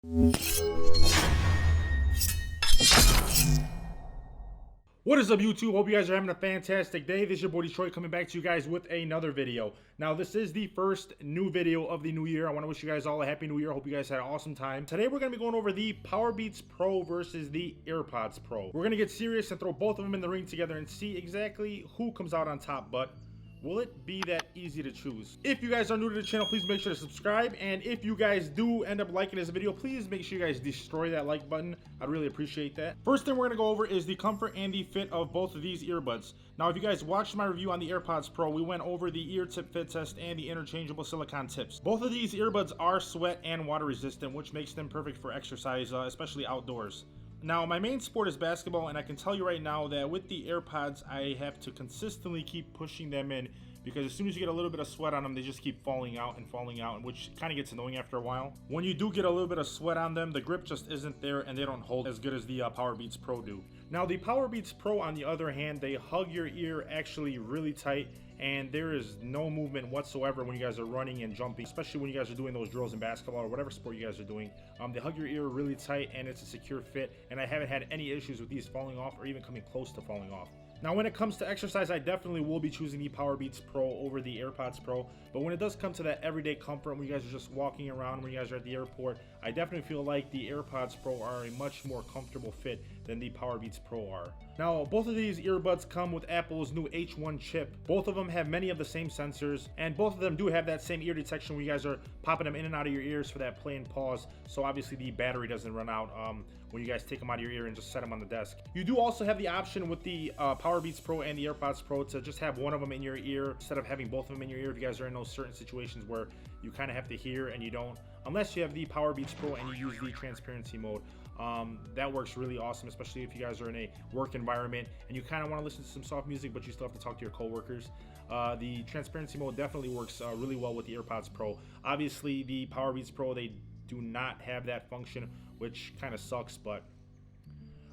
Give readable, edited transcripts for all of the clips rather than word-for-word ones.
What is up, YouTube? Hope you guys are having a fantastic day. This is your boy Detroit coming back to you guys with another video. Now, this is the first new video of the new year. I want to wish you guys all a happy new year. Hope you guys had an awesome time. Today, we're going to be going over the Powerbeats Pro versus the Airpods Pro. We're going to get serious and throw both of them in the ring together and see exactly who comes out on top, but will it be that easy to choose? If you guys are new to the channel, please make sure to subscribe. And if you guys do end up liking this video, please make sure you guys destroy that like button. I'd really appreciate that. First thing we're gonna go over is the comfort and the fit of both of these earbuds. Now, if you guys watched my review on the Airpods Pro, we went over the ear tip fit test and the interchangeable silicone tips. Both of these earbuds are sweat and water resistant, which makes them perfect for exercise, especially outdoors. Now, my main sport is basketball, and I can tell you right now that with the AirPods, I have to consistently keep pushing them in because as soon as you get a little bit of sweat on them, they just keep falling out, which kind of gets annoying after a while. When you do get a little bit of sweat on them, the grip just isn't there, and they don't hold as good as the Powerbeats Pro do. Now, the Powerbeats Pro, on the other hand, they hug your ear actually really tight, and there is no movement whatsoever when you guys are running and jumping, especially when you guys are doing those drills in basketball or whatever sport you guys are doing. They hug your ear really tight, and it's a secure fit, and I haven't had any issues with these falling off or even coming close to falling off. Now, when it comes to exercise, I definitely will be choosing the Powerbeats Pro over the Airpods Pro, but when it does come to that everyday comfort, when you guys are just walking around, when you guys are at the airport, I definitely feel like the Airpods Pro are a much more comfortable fit than the Powerbeats Pro are. Now, both of these earbuds come with Apple's new H1 chip. Both of them have many of the same sensors, and both of them do have that same ear detection where you guys are popping them in and out of your ears for that play and pause, so obviously the battery doesn't run out when you guys take them out of your ear and just set them on the desk. You do also have the option with the Powerbeats Pro and the Airpods Pro to just have one of them in your ear instead of having both of them in your ear if you guys are in those certain situations where you kind of have to hear and you don't, unless you have the Powerbeats Pro and you use the transparency mode. That works really awesome, especially if you guys are in a work environment and you kind of want to listen to some soft music but you still have to talk to your coworkers. The transparency mode definitely works really well with the Airpods Pro. Obviously, the Powerbeats Pro, they do not have that function, which kind of sucks, but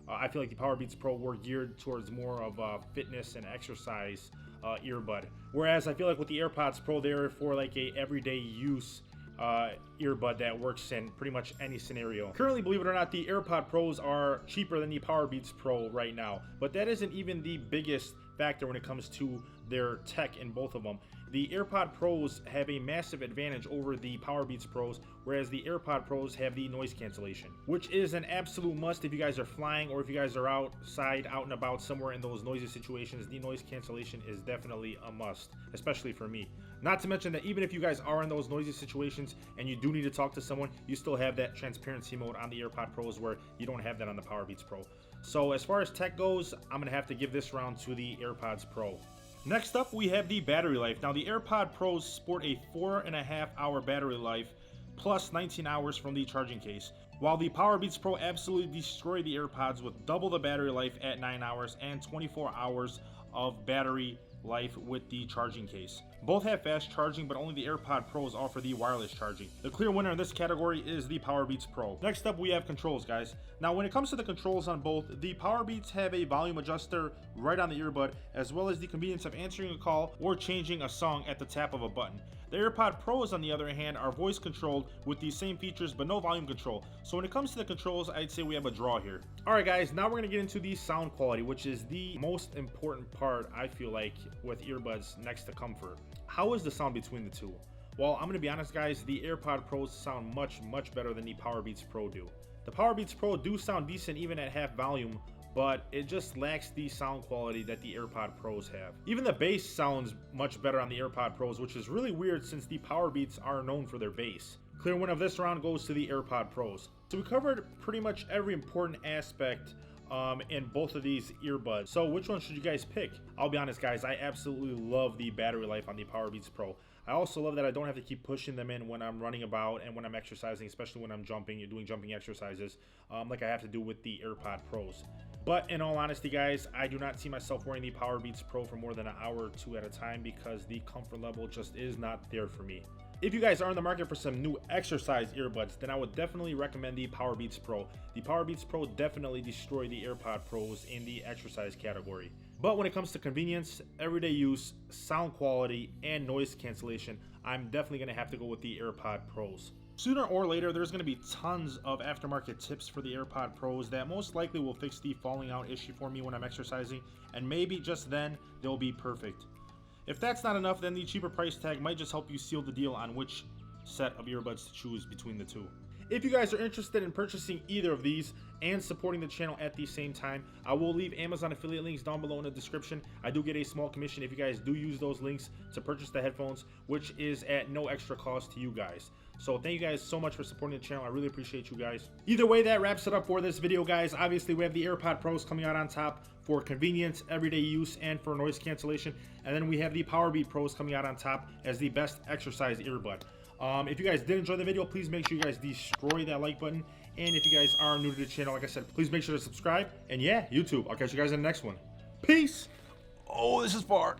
I feel like the Powerbeats Pro were geared towards more of a fitness and exercise earbud, whereas I feel like with the Airpods Pro, they're for like a everyday use earbud that works in pretty much any scenario. Currently, believe it or not, the AirPod Pros are cheaper than the Powerbeats Pro right now, but that isn't even the biggest factor when it comes to their tech in both of them. The AirPod Pros have a massive advantage over the Powerbeats Pros, whereas the AirPod Pros have the noise cancellation, which is an absolute must if you guys are flying or if you guys are outside, out and about somewhere in those noisy situations. The noise cancellation is definitely a must, especially for me. Not to mention that even if you guys are in those noisy situations and you do need to talk to someone, you still have that transparency mode on the AirPod Pros where you don't have that on the Powerbeats Pro. So as far as tech goes, I'm gonna have to give this round to the Airpods Pro. Next up, we have the battery life. Now, the AirPod Pros sport a 4.5 hour battery life plus 19 hours from the charging case, while the Powerbeats Pro absolutely destroy the AirPods with double the battery life at 9 hours and 24 hours of battery life with the charging case. Both have fast charging, but only the AirPod Pros offer the wireless charging. The clear winner in this category is the Powerbeats Pro. Next up, we have controls, guys. Now, when it comes to the controls on both, the Powerbeats have a volume adjuster right on the earbud, as well as the convenience of answering a call or changing a song at the tap of a button. The AirPod Pros, on the other hand, are voice controlled with the same features but no volume control. So when it comes to the controls, I'd say we have a draw here. Alright guys, now we're going to get into the sound quality, which is the most important part, I feel like, with earbuds next to comfort. How is the sound between the two? Well, I'm going to be honest guys, the AirPod Pros sound much better than the Powerbeats Pro do. The Powerbeats Pro do sound decent even at half volume, but it just lacks the sound quality that the AirPod Pros have. Even the bass sounds much better on the AirPod Pros, which is really weird since the Powerbeats are known for their bass. Clear win of this round goes to the AirPod Pros. So we covered pretty much every important aspect in both of these earbuds. So which one should you guys pick? I'll be honest guys, I absolutely love the battery life on the Powerbeats Pro. I also love that I don't have to keep pushing them in when I'm running about and when I'm exercising, especially when I'm jumping and doing jumping exercises like I have to do with the AirPod Pros. But in all honesty guys, I do not see myself wearing the Powerbeats Pro for more than an hour or two at a time because the comfort level just is not there for me. If you guys are in the market for some new exercise earbuds, then I would definitely recommend the Powerbeats Pro. The Powerbeats Pro definitely destroy the AirPod Pros in the exercise category. But when it comes to convenience, everyday use, sound quality, and noise cancellation, I'm definitely going to have to go with the AirPod Pros. Sooner or later, there's going to be tons of aftermarket tips for the AirPod Pros that most likely will fix the falling out issue for me when I'm exercising, and maybe just then they'll be perfect. If that's not enough, then the cheaper price tag might just help you seal the deal on which set of earbuds to choose between the two. If you guys are interested in purchasing either of these and supporting the channel at the same time, I will leave Amazon affiliate links down below in the description. I do get a small commission if you guys do use those links to purchase the headphones, which is at no extra cost to you guys. So thank you guys so much for supporting the channel. I really appreciate you guys. Either way, that wraps it up for this video, guys. Obviously, we have the AirPod Pros coming out on top for convenience, everyday use, and for noise cancellation. And then we have the Powerbeats Pros coming out on top as the best exercise earbud. If you guys did enjoy the video, please make sure you guys destroy that like button. And if you guys are new to the channel, like I said, please make sure to subscribe. And yeah, YouTube, I'll catch you guys in the next one. Peace. Oh, this is far.